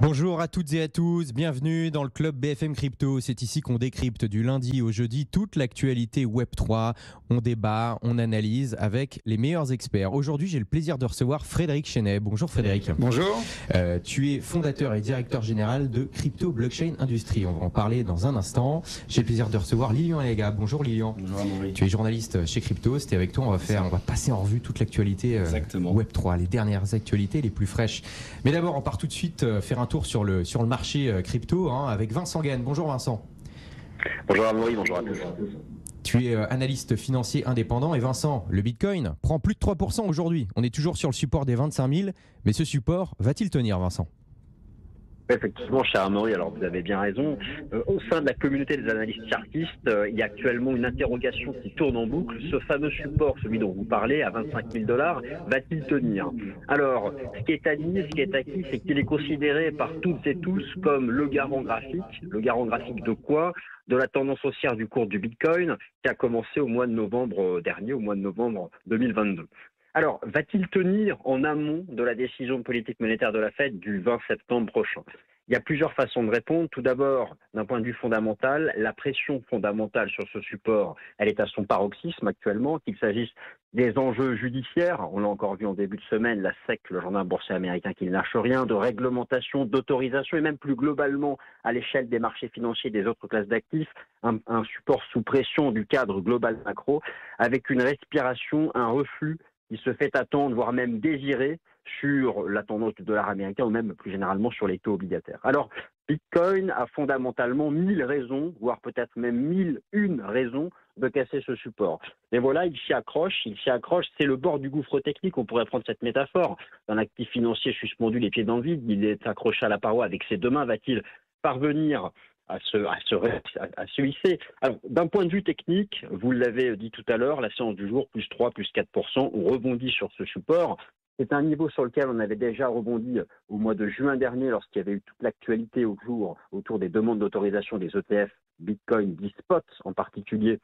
Bonjour à toutes et à tous, bienvenue dans le club BFM Crypto. C'est ici qu'on décrypte du lundi au jeudi toute l'actualité Web3. On débat, on analyse avec les meilleurs experts. Aujourd'hui, j'ai le plaisir de recevoir Frédéric Chenet. Bonjour Frédéric. Bonjour. Tu es fondateur et directeur général de Crypto Blockchain Industry. On va en parler dans un instant. J'ai le plaisir de recevoir Lilian Allega. Bonjour Lilian. Bonjour Amaury. Tu es journaliste chez Crypto. C'était avec toi. On va passer en revue toute l'actualité Web3, les dernières actualités les plus fraîches. Mais d'abord, on part tout de suite faire un tour sur le marché crypto avec Vincent Gane. Bonjour Vincent. Bonjour Amaury, bonjour à tous. Tu es analyste financier indépendant et Vincent, le Bitcoin prend plus de 3% aujourd'hui. On est toujours sur le support des 25 000, mais ce support va-t-il tenir Vincent ? Effectivement, cher Amaury, alors vous avez bien raison. Au sein de la communauté des analystes chartistes, il y a actuellement une interrogation qui tourne en boucle. Ce fameux support, celui dont vous parlez, à 25 000 $, va-t-il tenir? Alors, ce qui est admis, ce qui est acquis, c'est qu'il est considéré par toutes et tous comme le garant graphique. Le garant graphique de quoi? De la tendance haussière du cours du Bitcoin qui a commencé au mois de novembre dernier, au mois de novembre 2022. Alors, va-t-il tenir en amont de la décision politique monétaire de la Fed du 20 septembre prochain? Il y a plusieurs façons de répondre. Tout d'abord, d'un point de vue fondamental, la pression fondamentale sur ce support, elle est à son paroxysme actuellement, qu'il s'agisse des enjeux judiciaires, on l'a encore vu en début de semaine, la SEC, le journal boursier américain qui ne lâche rien, de réglementation, d'autorisation et même plus globalement à l'échelle des marchés financiers et des autres classes d'actifs, un support sous pression du cadre global macro, avec une respiration, un reflux qui se fait attendre, voire même désirer, sur la tendance du dollar américain ou même plus généralement sur les taux obligataires. Alors, Bitcoin a fondamentalement 1000 raisons, voire peut-être même 1001 raisons de casser ce support. Mais voilà, il s'y accroche, c'est le bord du gouffre technique, on pourrait prendre cette métaphore. Un actif financier suspendu les pieds dans le vide, il est accroché à la paroi avec ses deux mains, va-t-il parvenir à se hisser? Alors, d'un point de vue technique, vous l'avez dit tout à l'heure, la séance du jour, plus 3, plus 4%, on rebondit sur ce support. C'est un niveau sur lequel on avait déjà rebondi au mois de juin dernier lorsqu'il y avait eu toute l'actualité autour des demandes d'autorisation des ETF Bitcoin d'e-spot, en particulier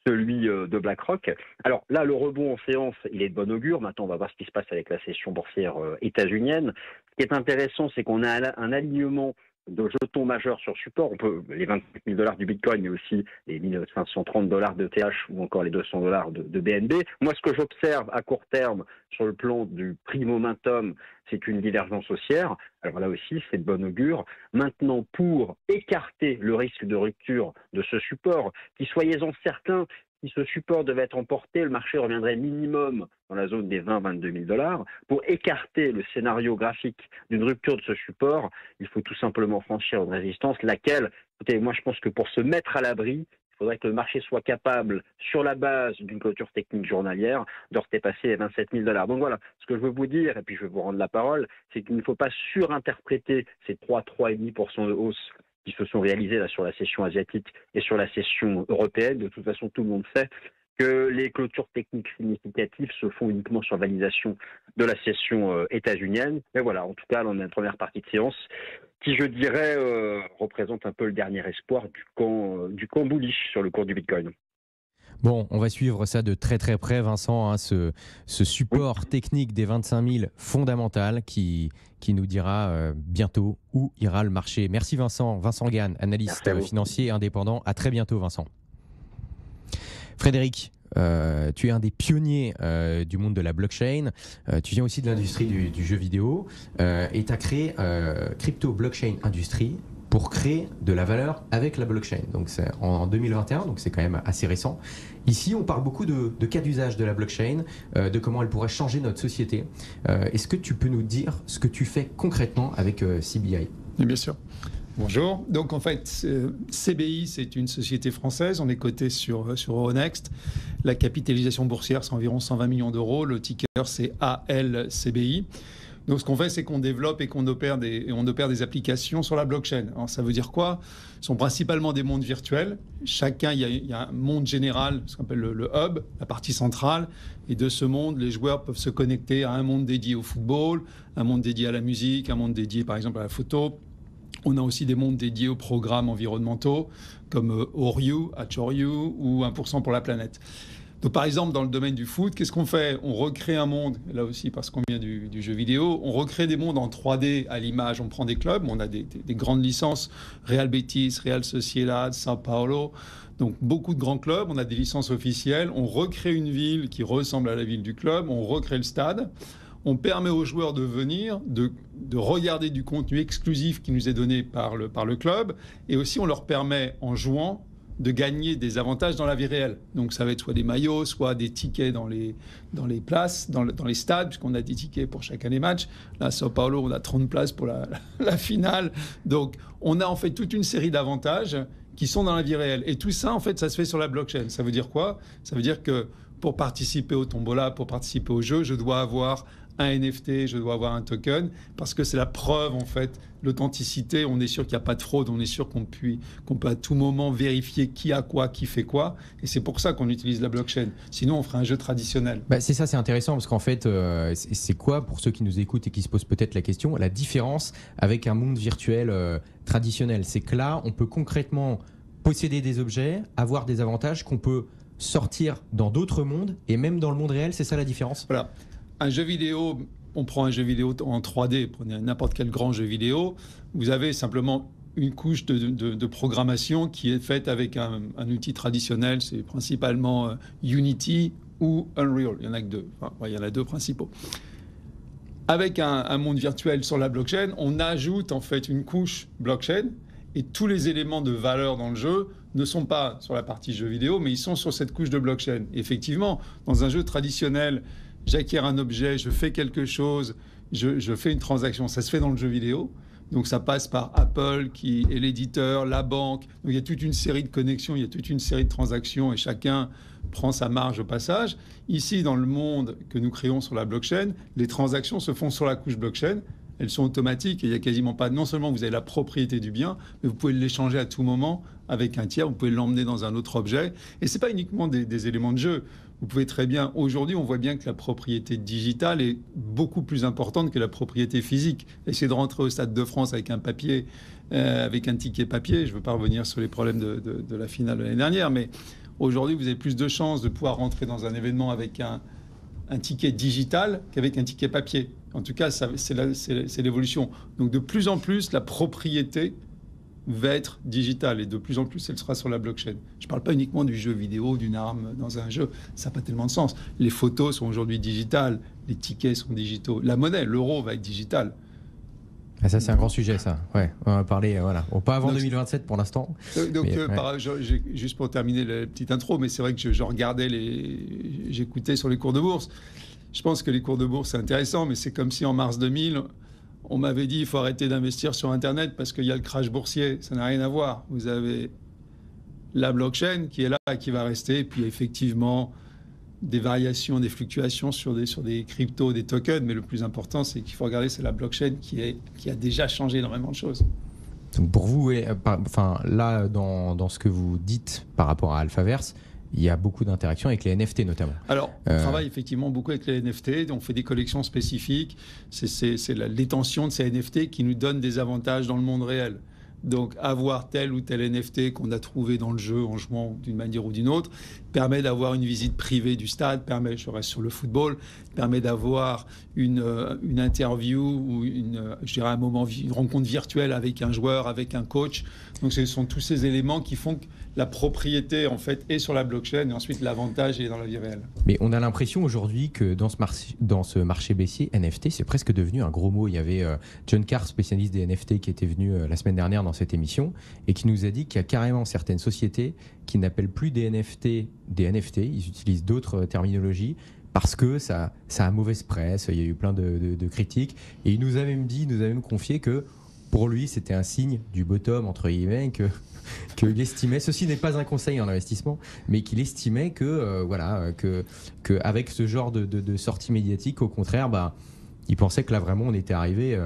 celui de BlackRock. Alors là, le rebond en séance, il est de bon augure. Maintenant, on va voir ce qui se passe avec la session boursière états-unienne. Ce qui est intéressant, c'est qu'on a un alignement de jetons majeurs sur support. On peut les 25 000 $ du Bitcoin, mais aussi les 1530 $ de TH ou encore les 200 $ de BNB. Moi, ce que j'observe à court terme sur le plan du prix momentum, c'est une divergence haussière. Alors là aussi, c'est de bon augure. Maintenant, pour écarter le risque de rupture de ce support, qui soyez-en certains, si ce support devait être emporté, le marché reviendrait minimum dans la zone des 20-22 000 $. Pour écarter le scénario graphique d'une rupture de ce support, il faut tout simplement franchir une résistance, laquelle, écoutez, moi je pense que pour se mettre à l'abri, il faudrait que le marché soit capable, sur la base d'une clôture technique journalière, de redépasser les 27 000 $. Donc voilà, ce que je veux vous dire, et puis je vais vous rendre la parole, c'est qu'il ne faut pas surinterpréter ces 3,5% de hausse qui se sont réalisés là sur la session asiatique et sur la session européenne. De toute façon, tout le monde sait que les clôtures techniques significatives se font uniquement sur validation de la session états-unienne. Mais voilà, en tout cas, on a une première partie de séance qui, je dirais, représente un peu le dernier espoir du camp bullish sur le cours du Bitcoin. Bon, on va suivre ça de très très près, Vincent, ce support technique des 25 000 fondamental qui nous dira bientôt où ira le marché. Merci Vincent. Vincent Gane, analyste financier indépendant. À très bientôt Vincent. Frédéric, tu es un des pionniers du monde de la blockchain. Tu viens aussi de l'industrie du jeu vidéo et tu as créé Crypto Blockchain Industry pour créer de la valeur avec la blockchain. Donc c'est en 2021, donc c'est quand même assez récent. Ici, on parle beaucoup de cas d'usage de la blockchain, de comment elle pourrait changer notre société. Est-ce que tu peux nous dire ce que tu fais concrètement avec CBI ? Bien sûr. Bonjour. Donc en fait, CBI, c'est une société française. On est coté sur Euronext. La capitalisation boursière, c'est environ 120 millions d'euros. Le ticker, c'est ALCBI. Donc, ce qu'on fait, c'est qu'on développe et qu'on opère des applications sur la blockchain. Alors, ça veut dire quoi? Ce sont principalement des mondes virtuels. Chacun, il y a un monde général, ce qu'on appelle le hub, la partie centrale. Et de ce monde, les joueurs peuvent se connecter à un monde dédié au football, un monde dédié à la musique, un monde dédié, par exemple, à la photo. On a aussi des mondes dédiés aux programmes environnementaux, comme Oriu, Hachoryou ou 1% pour la planète. Donc, par exemple, dans le domaine du foot, qu'est-ce qu'on fait? On recrée un monde, là aussi parce qu'on vient du jeu vidéo, on recrée des mondes en 3D à l'image. On prend des clubs, on a des grandes licences, Real Betis, Real Sociedad, São Paulo, donc beaucoup de grands clubs, on a des licences officielles, on recrée une ville qui ressemble à la ville du club, on recrée le stade, on permet aux joueurs de venir, de regarder du contenu exclusif qui nous est donné par le club, et aussi on leur permet, en jouant, de gagner des avantages dans la vie réelle. Donc ça va être soit des maillots, soit des tickets dans les places, dans les stades, puisqu'on a des tickets pour chacun des matchs. Là, à São Paulo, on a 30 places pour la finale. Donc on a en fait toute une série d'avantages qui sont dans la vie réelle. Et tout ça, en fait, ça se fait sur la blockchain. Ça veut dire quoi? Ça veut dire que pour participer au tombola, pour participer au jeu, je dois avoir un NFT, je dois avoir un token, parce que c'est la preuve, en fait, l'authenticité. On est sûr qu'il n'y a pas de fraude, on est sûr qu'on peut à tout moment vérifier qui a quoi, qui fait quoi. Et c'est pour ça qu'on utilise la blockchain. Sinon, on ferait un jeu traditionnel. C'est ça, c'est intéressant, parce qu'en fait, c'est quoi, pour ceux qui nous écoutent et qui se posent peut-être la question, la différence avec un monde virtuel traditionnel? C'est que là, on peut concrètement posséder des objets, avoir des avantages qu'on peut sortir dans d'autres mondes, et même dans le monde réel, c'est ça la différence? Voilà. Un jeu vidéo, on prend un jeu vidéo en 3D, prenez n'importe quel grand jeu vidéo, vous avez simplement une couche de programmation qui est faite avec un outil traditionnel, c'est principalement Unity ou Unreal, il y en a que deux, il y en a deux principaux. Avec un monde virtuel sur la blockchain, on ajoute en fait une couche blockchain, et tous les éléments de valeur dans le jeu ne sont pas sur la partie jeu vidéo, mais ils sont sur cette couche de blockchain. Effectivement, dans un jeu traditionnel, j'acquiers un objet, je fais quelque chose, je fais une transaction, ça se fait dans le jeu vidéo. Donc ça passe par Apple qui est l'éditeur, la banque. Donc il y a toute une série de connexions, il y a toute une série de transactions et chacun prend sa marge au passage. Ici, dans le monde que nous créons sur la blockchain, les transactions se font sur la couche blockchain. Elles sont automatiques et il n'y a quasiment pas... Non seulement vous avez la propriété du bien, mais vous pouvez l'échanger à tout moment avec un tiers, vous pouvez l'emmener dans un autre objet. Et ce n'est pas uniquement des éléments de jeu. Vous pouvez très bien... Aujourd'hui, on voit bien que la propriété digitale est beaucoup plus importante que la propriété physique. Essayez de rentrer au Stade de France avec un papier, avec un ticket papier. Je ne veux pas revenir sur les problèmes de la finale de l'année dernière, mais aujourd'hui, vous avez plus de chances de pouvoir rentrer dans un événement avec un ticket digital qu'avec un ticket papier. En tout cas, c'est l'évolution. Donc, de plus en plus, la propriété va être digitale et de plus en plus, elle sera sur la blockchain. Je ne parle pas uniquement du jeu vidéo, d'une arme dans un jeu. Ça n'a pas tellement de sens. Les photos sont aujourd'hui digitales, les tickets sont digitaux. La monnaie, l'euro va être digital. Ah, ça, c'est un grand sujet, ça. Ouais, on va parler, voilà. Bon, pas avant 2027 pour l'instant. Donc, juste pour terminer la petite intro, mais c'est vrai que je regardais j'écoutais sur les cours de bourse. Je pense que les cours de bourse, c'est intéressant, mais c'est comme si en mars 2000, on m'avait dit il faut arrêter d'investir sur Internet parce qu'il y a le crash boursier. Ça n'a rien à voir. Vous avez la blockchain qui est là, qui va rester, puis effectivement des variations, des fluctuations sur des cryptos, des tokens, mais le plus important, c'est qu'il faut regarder, c'est la blockchain qui a déjà changé énormément de choses. Donc pour vous, là, dans ce que vous dites par rapport à Alphaverse, il y a beaucoup d'interactions avec les NFT notamment. Alors, on travaille effectivement beaucoup avec les NFT. On fait des collections spécifiques. C'est la détention de ces NFT qui nous donne des avantages dans le monde réel. Donc, avoir tel ou tel NFT qu'on a trouvé dans le jeu en jouant d'une manière ou d'une autre permet d'avoir une visite privée du stade, je reste sur le football, permet d'avoir une interview ou une rencontre virtuelle avec un joueur, avec un coach. Donc, ce sont tous ces éléments qui font que la propriété, en fait, est sur la blockchain et ensuite l'avantage est dans la vie réelle. Mais on a l'impression aujourd'hui que dans ce marché baissier, NFT, c'est presque devenu un gros mot. Il y avait John Carr, spécialiste des NFT, qui était venu la semaine dernière dans cette émission et qui nous a dit qu'il y a carrément certaines sociétés qui n'appellent plus des NFT, ils utilisent d'autres terminologies parce que ça a mauvaise presse, il y a eu plein de critiques et il nous a même confié que pour lui c'était un signe du bottom entre guillemets qu'il estimait, ceci n'est pas un conseil en investissement, mais qu'il estimait que avec ce genre de sortie médiatique, au contraire, il pensait que là vraiment on était arrivé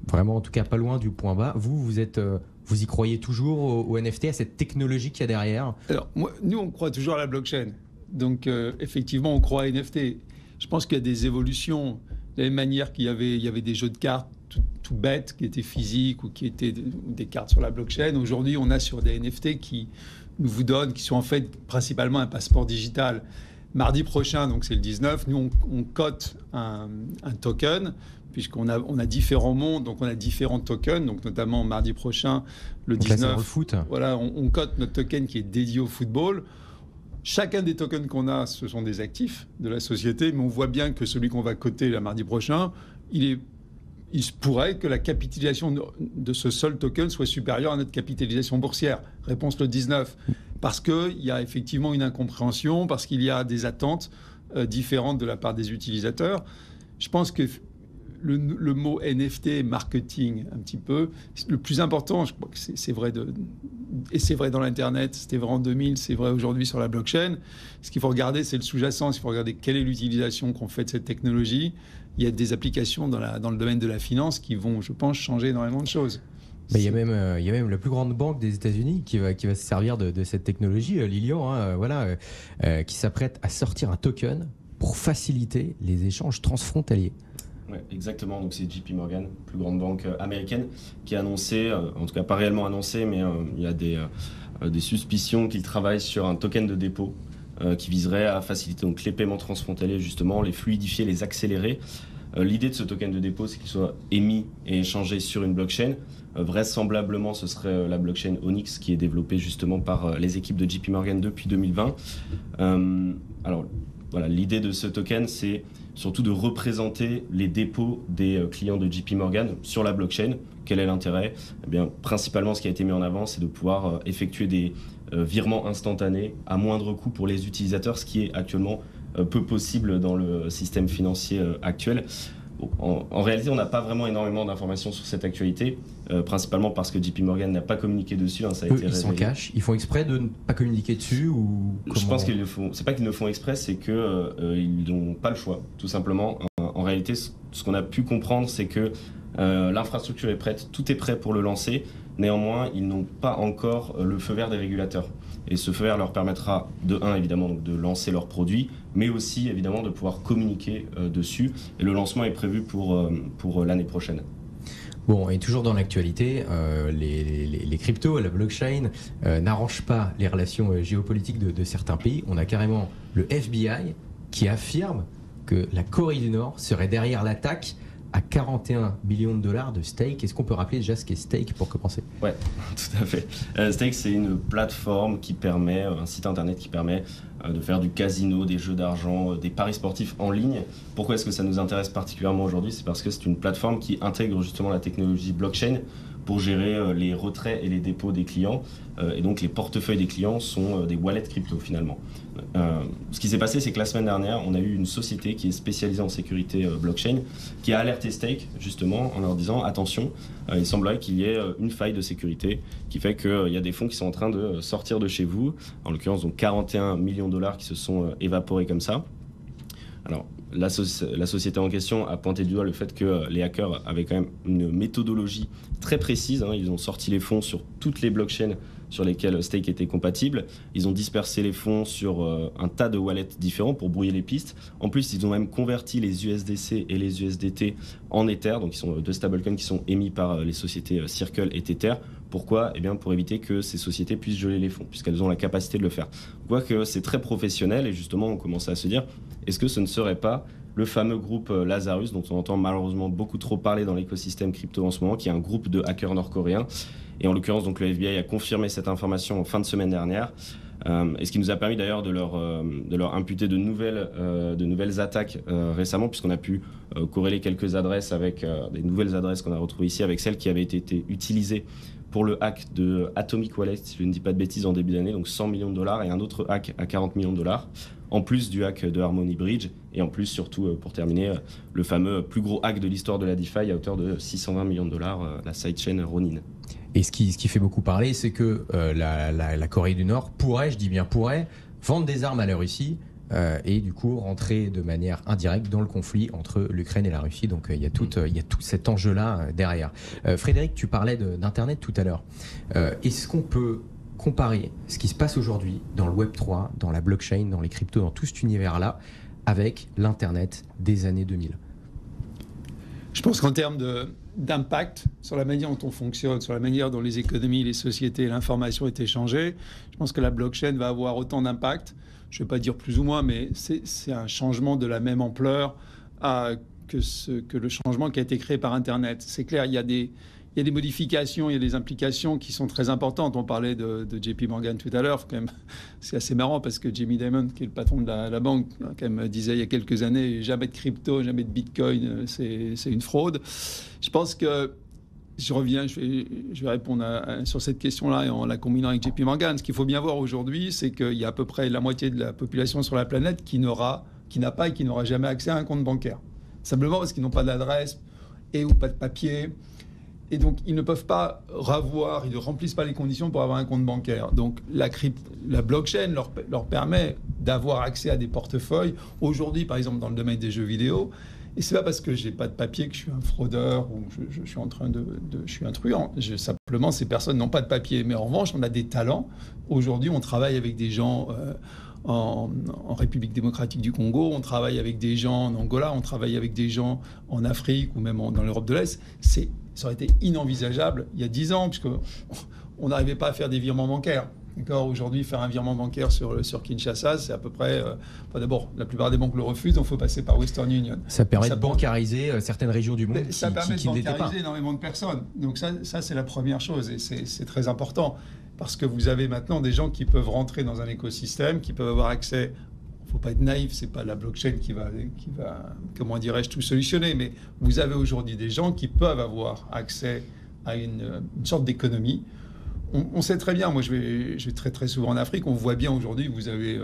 vraiment en tout cas pas loin du point bas. Vous y croyez toujours au NFT, à cette technologie qu'il y a derrière? Alors, nous, on croit toujours à la blockchain. Donc, effectivement, on croit à NFT. Je pense qu'il y a des évolutions. De la même manière qu'il y avait des jeux de cartes tout bêtes qui étaient physiques ou qui étaient des cartes sur la blockchain. Aujourd'hui, on a sur des NFT qui vous donne, qui sont en fait principalement un passeport digital. Mardi prochain, donc c'est le 19, nous on cote un token, puisqu'on a différents mondes, donc on a différents tokens, donc notamment mardi prochain, le donc 19, là, c'est dans le foot. Voilà, on cote notre token qui est dédié au football. Chacun des tokens qu'on a, ce sont des actifs de la société, mais on voit bien que celui qu'on va coter le mardi prochain, il se pourrait que la capitalisation de ce seul token soit supérieure à notre capitalisation boursière. Réponse le 19. Parce qu'il y a effectivement une incompréhension, parce qu'il y a des attentes différentes de la part des utilisateurs. Je pense que le mot NFT, marketing, un petit peu, le plus important, je crois que c'est vrai et c'est vrai dans l'Internet, c'était vrai en 2000, c'est vrai aujourd'hui sur la blockchain. Ce qu'il faut regarder, c'est le sous-jacent, il faut regarder quelle est l'utilisation qu'on fait de cette technologie. Il y a des applications dans le domaine de la finance qui vont, je pense, changer énormément de choses. Il y a même la plus grande banque des États-Unis qui va se servir de cette technologie, Lilian, qui s'apprête à sortir un token pour faciliter les échanges transfrontaliers. Ouais, exactement. Donc c'est JP Morgan, plus grande banque américaine, qui a annoncé, en tout cas pas réellement annoncé, mais il y a des suspicions qu'il travaille sur un token de dépôt qui viserait à faciliter donc les paiements transfrontaliers, justement, les fluidifier, les accélérer. L'idée de ce token de dépôt, c'est qu'il soit émis et échangé sur une blockchain. Vraisemblablement, ce serait la blockchain Onyx qui est développée justement par les équipes de JP Morgan depuis 2020. Alors voilà, l'idée de ce token, c'est surtout de représenter les dépôts des clients de JP Morgan sur la blockchain. Quel est l'intérêt ? Eh bien, principalement, ce qui a été mis en avant, c'est de pouvoir effectuer des virements instantanés à moindre coût pour les utilisateurs, ce qui est actuellement peu possible dans le système financier actuel. En réalité, on n'a pas vraiment énormément d'informations sur cette actualité, principalement parce que JP Morgan n'a pas communiqué dessus. Ça a été ils s'en cachent. Ils font exprès de ne pas communiquer dessus ou comment... Je pense qu'ils le font. C'est pas qu'ils le font exprès, c'est que ils n'ont pas le choix, tout simplement. En réalité, ce qu'on a pu comprendre, c'est que l'infrastructure est prête, tout est prêt pour le lancer. Néanmoins, ils n'ont pas encore le feu vert des régulateurs. Et ce feu vert leur permettra, évidemment, donc, de lancer leurs produits, mais aussi, évidemment, de pouvoir communiquer dessus. Et le lancement est prévu pour l'année prochaine. Bon, et toujours dans l'actualité, les cryptos, la blockchain n'arrangent pas les relations géopolitiques de certains pays. On a carrément le FBI qui affirme que la Corée du Nord serait derrière l'attaque à 41 millions de dollars de Stake. Est-ce qu'on peut rappeler déjà ce qu'est Stake pour commencer ? Ouais, tout à fait. Stake, c'est une plateforme qui permet, un site internet qui permet de faire du casino, des jeux d'argent, des paris sportifs en ligne. Pourquoi est-ce que ça nous intéresse particulièrement aujourd'hui ? C'est parce que c'est une plateforme qui intègre justement la technologie blockchain pour gérer les retraits et les dépôts des clients. Et donc les portefeuilles des clients sont des wallets crypto finalement. Ce qui s'est passé, c'est que la semaine dernière, on a eu une société qui est spécialisée en sécurité blockchain qui a alerté Stake justement en leur disant attention, il semblerait qu'il y ait une faille de sécurité qui fait qu'il y a des fonds qui sont en train de sortir de chez vous. En l'occurrence, donc 41 millions de dollars qui se sont évaporés comme ça. Alors, la société en question a pointé du doigt le fait que les hackers avaient quand même une méthodologie très précise. Ils ont sorti les fonds sur toutes les blockchains sur lesquelles Stake était compatible. Ils ont dispersé les fonds sur un tas de wallets différents pour brouiller les pistes. En plus, ils ont même converti les USDC et les USDT en Ether, donc ils sont deux stablecoins qui sont émis par les sociétés Circle et Tether. Pourquoi ? Eh bien, pour éviter que ces sociétés puissent geler les fonds, puisqu'elles ont la capacité de le faire. On voit que c'est très professionnel et justement, on commençait à se dire, est-ce que ce ne serait pas le fameux groupe Lazarus, dont on entend malheureusement beaucoup trop parler dans l'écosystème crypto en ce moment, qui est un groupe de hackers nord-coréens. Et en l'occurrence, donc, le FBI a confirmé cette information en fin de semaine dernière. Et ce qui nous a permis d'ailleurs de leur imputer de nouvelles attaques récemment, puisqu'on a pu corréler quelques adresses avec des nouvelles adresses qu'on a retrouvées ici, avec celles qui avaient été utilisées pour le hack de Atomic Wallet, si je ne dis pas de bêtises, en début d'année, donc 100 millions de dollars, et un autre hack à 40 millions de dollars, en plus du hack de Harmony Bridge, et en plus, surtout, pour terminer, le fameux plus gros hack de l'histoire de la DeFi à hauteur de 620 millions de dollars, la sidechain Ronin. Et ce qui fait beaucoup parler, c'est que la Corée du Nord pourrait, je dis bien pourrait, vendre des armes à la Russie et du coup rentrer de manière indirecte dans le conflit entre l'Ukraine et la Russie. Donc il y a tout cet enjeu-là derrière. Frédéric, tu parlais d'Internet tout à l'heure. Est-ce qu'on peut comparer ce qui se passe aujourd'hui dans le Web3, dans la blockchain, dans les cryptos, dans tout cet univers-là, avec l'Internet des années 2000 ? Je pense qu'en termes d'impact sur la manière dont on fonctionne, sur la manière dont les économies, les sociétés et l'information est échangée, je pense que la blockchain va avoir autant d'impact, je ne vais pas dire plus ou moins, mais c'est un changement de la même ampleur que le changement qui a été créé par Internet. C'est clair, il y a des modifications, il y a des implications qui sont très importantes. On parlait de JP Morgan tout à l'heure. Quand même, c'est assez marrant parce que Jamie Dimon, qui est le patron de la banque, quand même, disait il y a quelques années, jamais de crypto, jamais de Bitcoin, c'est une fraude. Je pense que je vais répondre sur cette question-là et en la combinant avec JP Morgan. Ce qu'il faut bien voir aujourd'hui, c'est qu'il y a à peu près la moitié de la population sur la planète qui n'a pas et qui n'aura jamais accès à un compte bancaire. Simplement parce qu'ils n'ont pas d'adresse ou pas de papier. Et donc, ils ne peuvent pas ils ne remplissent pas les conditions pour avoir un compte bancaire. Donc, la blockchain leur permet d'avoir accès à des portefeuilles. Aujourd'hui, par exemple, dans le domaine des jeux vidéo, et c'est pas parce que j'ai pas de papier que je suis un fraudeur ou je suis en train je suis un truand. Simplement, ces personnes n'ont pas de papier. Mais en revanche, on a des talents. Aujourd'hui, on travaille avec des gens en République démocratique du Congo, on travaille avec des gens en Angola, on travaille avec des gens en Afrique ou même dans l'Europe de l'Est. Ça aurait été inenvisageable il y a 10 ans, puisqu'on n'arrivait pas à faire des virements bancaires. Aujourd'hui, faire un virement bancaire sur Kinshasa, c'est à peu près... d'abord, la plupart des banques le refusent, donc il faut passer par Western Union. Ça permet de bancariser certaines régions du monde ça permet de bancariser énormément de personnes. Donc ça c'est la première chose, et c'est très important. Parce que vous avez maintenant des gens qui peuvent rentrer dans un écosystème, qui peuvent avoir accès... Il ne faut pas être naïf, ce n'est pas la blockchain qui va, comment dirais-je, tout solutionner. Mais vous avez aujourd'hui des gens qui peuvent avoir accès à une sorte d'économie. On sait très bien, moi je vais très très souvent en Afrique, on voit bien aujourd'hui que vous avez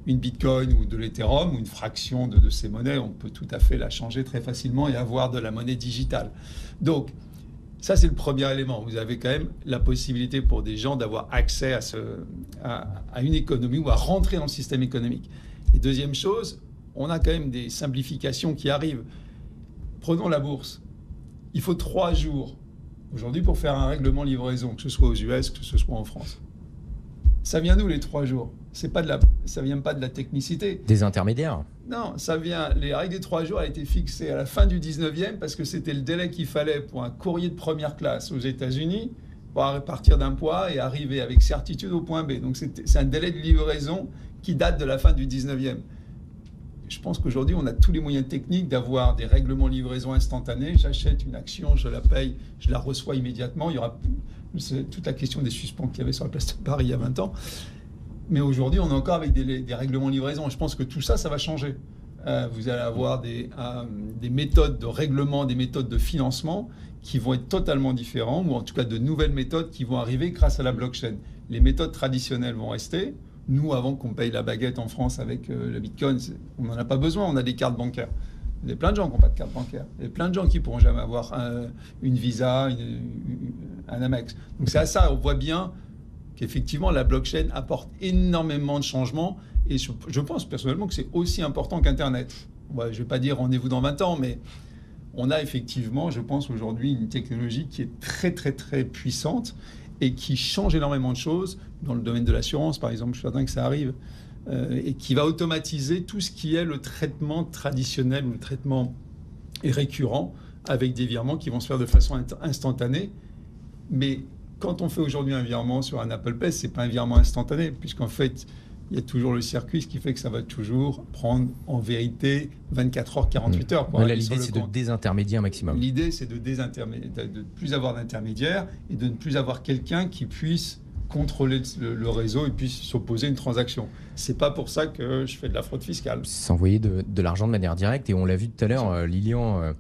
une Bitcoin ou de l'Ethereum ou une fraction de ces monnaies, on peut tout à fait la changer très facilement et avoir de la monnaie digitale. Donc, ça, c'est le premier élément. Vous avez quand même la possibilité pour des gens d'avoir accès à une économie ou à rentrer dans le système économique. Et deuxième chose, on a quand même des simplifications qui arrivent. Prenons la bourse. Il faut 3 jours aujourd'hui pour faire un règlement livraison, que ce soit aux US, que ce soit en France. Ça vient d'où les 3 jours ? Ça ne vient pas de la technicité. Des intermédiaires ? Non, les règles des 3 jours a été fixées à la fin du 19e parce que c'était le délai qu'il fallait pour un courrier de première classe aux États-Unis pour partir d'un point et arriver avec certitude au point B. Donc c'est un délai de livraison qui date de la fin du 19e. Je pense qu'aujourd'hui, on a tous les moyens techniques d'avoir des règlements livraison instantanés. J'achète une action, je la paye, je la reçois immédiatement. Il y aura toute la question des suspens qu'il y avait sur la place de Paris il y a 20 ans. Mais aujourd'hui, on est encore avec des règlements livraison. Je pense que tout ça, ça va changer. Vous allez avoir des méthodes de règlement, des méthodes de financement qui vont être totalement différentes, ou en tout cas de nouvelles méthodes qui vont arriver grâce à la blockchain. Les méthodes traditionnelles vont rester. Nous, avant qu'on paye la baguette en France avec le Bitcoin, on n'en a pas besoin, on a des cartes bancaires. Il y a plein de gens qui n'ont pas de carte bancaire. Il y a plein de gens qui ne pourront jamais avoir une Visa, un Amex. Donc c'est à ça, on voit bien qu'effectivement, la blockchain apporte énormément de changements. Et je pense personnellement que c'est aussi important qu'Internet. Je ne vais pas dire rendez-vous dans 20 ans, mais on a effectivement, je pense aujourd'hui, une technologie qui est très, très, très puissante et qui change énormément de choses. Dans le domaine de l'assurance, par exemple, je suis certain que ça arrive, et qui va automatiser tout ce qui est le traitement traditionnel ou le traitement récurrent avec des virements qui vont se faire de façon instantanée. Mais quand on fait aujourd'hui un virement sur un Apple Pay, ce n'est pas un virement instantané, puisqu'en fait, il y a toujours le circuit, ce qui fait que ça va toujours prendre en vérité 24 heures, 48 heures. L'idée, c'est de désintermédier un maximum. L'idée, c'est de ne plus avoir d'intermédiaire et de ne plus avoir quelqu'un qui puisse contrôler le réseau et puisse s'opposer à une transaction. C'est pas pour ça que je fais de la fraude fiscale. S'envoyer de l'argent de manière directe, et on l'a vu tout à l'heure, Lilian,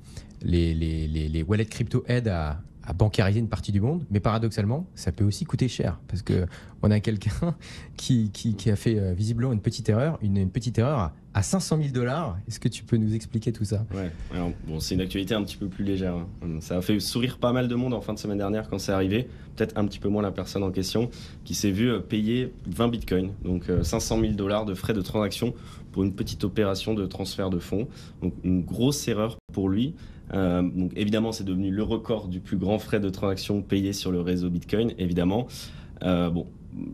les wallets crypto aident à bancariser une partie du monde, mais paradoxalement, ça peut aussi coûter cher, parce qu'on a quelqu'un qui a fait visiblement une petite erreur à $500 000. Est-ce que tu peux nous expliquer tout ça ? Ouais, alors, bon, c'est une actualité un petit peu plus légère. Ça a fait sourire pas mal de monde en fin de semaine dernière quand c'est arrivé, peut-être un petit peu moins la personne en question, qui s'est vue payer 20 bitcoins, donc $500 000 de frais de transaction pour une petite opération de transfert de fonds. Donc une grosse erreur pour lui. Donc évidemment, c'est devenu le record du plus grand frais de transaction payé sur le réseau Bitcoin, évidemment. Bon,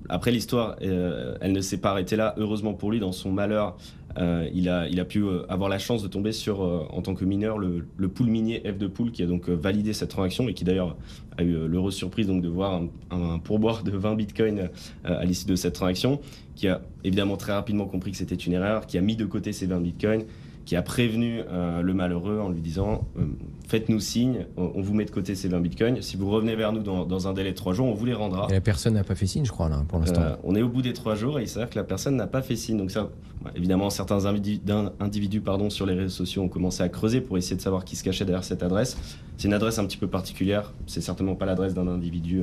après l'histoire, elle ne s'est pas arrêtée là. Heureusement pour lui, dans son malheur, il a pu avoir la chance de tomber sur, en tant que mineur, le pool minier F2Pool qui a donc validé cette transaction et qui d'ailleurs a eu l'heureuse surprise donc de voir un pourboire de 20 bitcoins à l'issue de cette transaction, qui a évidemment très rapidement compris que c'était une erreur, qui a mis de côté ces 20 bitcoins, qui a prévenu le malheureux en lui disant faites-nous signe, on vous met de côté ces 20 bitcoins, si vous revenez vers nous dans un délai de 3 jours, on vous les rendra. Et la personne n'a pas fait signe, je crois, là, pour l'instant. On est au bout des 3 jours et il s'avère que la personne n'a pas fait signe. Donc ça, évidemment, certains individus sur les réseaux sociaux ont commencé à creuser pour essayer de savoir qui se cachait derrière cette adresse. C'est une adresse un petit peu particulière, c'est certainement pas l'adresse d'un individu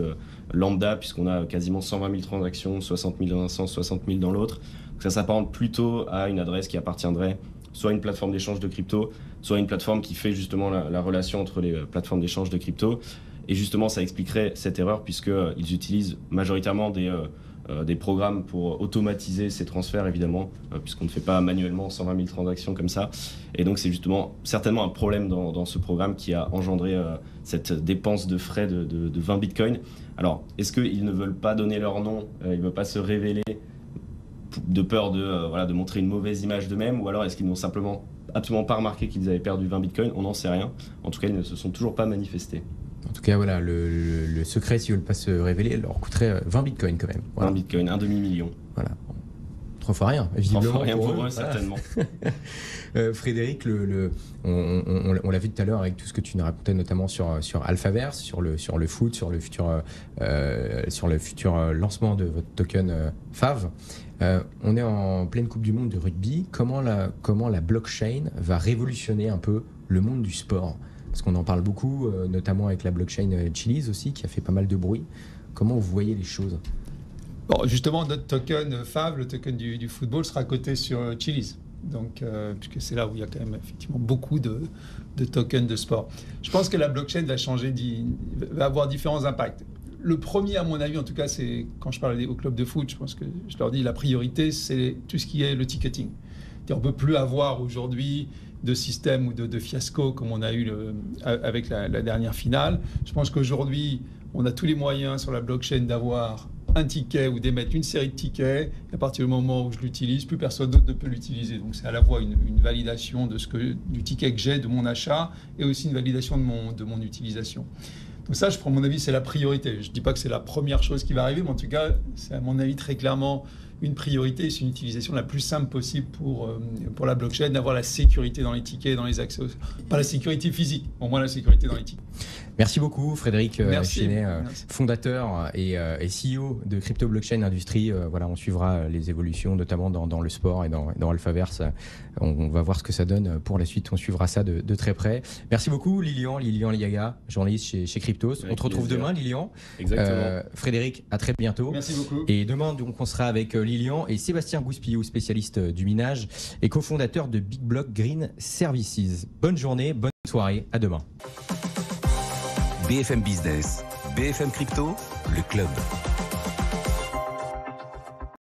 lambda, puisqu'on a quasiment 120 000 transactions, 60 000 dans un sens, 60 000 dans l'autre. Donc ça s'apparente plutôt à une adresse qui appartiendrait soit une plateforme d'échange de crypto, soit une plateforme qui fait justement la relation entre les plateformes d'échange de crypto. Et justement, ça expliquerait cette erreur, puisqu'ils utilisent majoritairement des programmes pour automatiser ces transferts, évidemment, puisqu'on ne fait pas manuellement 120 000 transactions comme ça. Et donc, c'est justement certainement un problème dans ce programme qui a engendré cette dépense de frais de 20 bitcoins. Alors, est-ce qu'ils ne veulent pas donner leur nom, ils ne veulent pas se révéler de peur de montrer une mauvaise image d'eux-mêmes, ou alors est-ce qu'ils n'ont simplement absolument pas remarqué qu'ils avaient perdu 20 bitcoins? On n'en sait rien. En tout cas, ils ne se sont toujours pas manifestés. En tout cas, voilà, le secret, s'ils ne veulent pas se révéler, leur coûterait 20 bitcoins quand même. Voilà. 20 bitcoins, un demi-million. Voilà. 3 fois rien, visiblement. 3 fois rien pour eux, voilà. certainement. Frédéric, on l'a vu tout à l'heure avec tout ce que tu nous racontais, notamment sur Alphaverse, sur le foot, sur le futur lancement de votre token FAV. On est en pleine Coupe du Monde de rugby. Comment la blockchain va révolutionner un peu le monde du sport? Parce qu'on en parle beaucoup, notamment avec la blockchain Chiliz aussi, qui a fait pas mal de bruit. Comment vous voyez les choses? Bon, justement, notre token FAV, le token du football, sera coté sur Chiliz. Donc, puisque c'est là où il y a quand même effectivement beaucoup de tokens de sport. Je pense que la blockchain va avoir différents impacts. Le premier, à mon avis, en tout cas, c'est quand je parle au club de foot, je pense que je leur dis la priorité, c'est tout ce qui est le ticketing. On ne peut plus avoir aujourd'hui de système ou de fiasco comme on a eu avec la dernière finale. Je pense qu'aujourd'hui, on a tous les moyens sur la blockchain d'avoir un ticket ou d'émettre une série de tickets. Et à partir du moment où je l'utilise, plus personne d'autre ne peut l'utiliser. Donc c'est à la fois une validation du ticket que j'ai, de mon achat, et aussi une validation de mon utilisation. Donc ça, à mon avis, c'est la priorité. Je ne dis pas que c'est la première chose qui va arriver, mais en tout cas, c'est à mon avis très clairement une priorité. C'est une utilisation la plus simple possible pour la blockchain, d'avoir la sécurité dans les tickets, dans les accès. Pas la sécurité physique, au moins la sécurité dans les tickets. Merci beaucoup Frédéric Chenet, fondateur et CEO de Crypto Blockchain Industries. Voilà, on suivra les évolutions, notamment dans le sport et dans Alphaverse. On va voir ce que ça donne pour la suite. On suivra ça de très près. Merci beaucoup Lilian Liaga, journaliste chez Cryptos. On te retrouve demain, Lilian. Exactement. Frédéric, à très bientôt. Merci beaucoup. Et demain, donc, on sera avec Lilian et Sébastien Gouspillou, spécialiste du minage et cofondateur de Big Block Green Services. Bonne journée, bonne soirée, à demain. BFM Business, BFM Crypto, le club.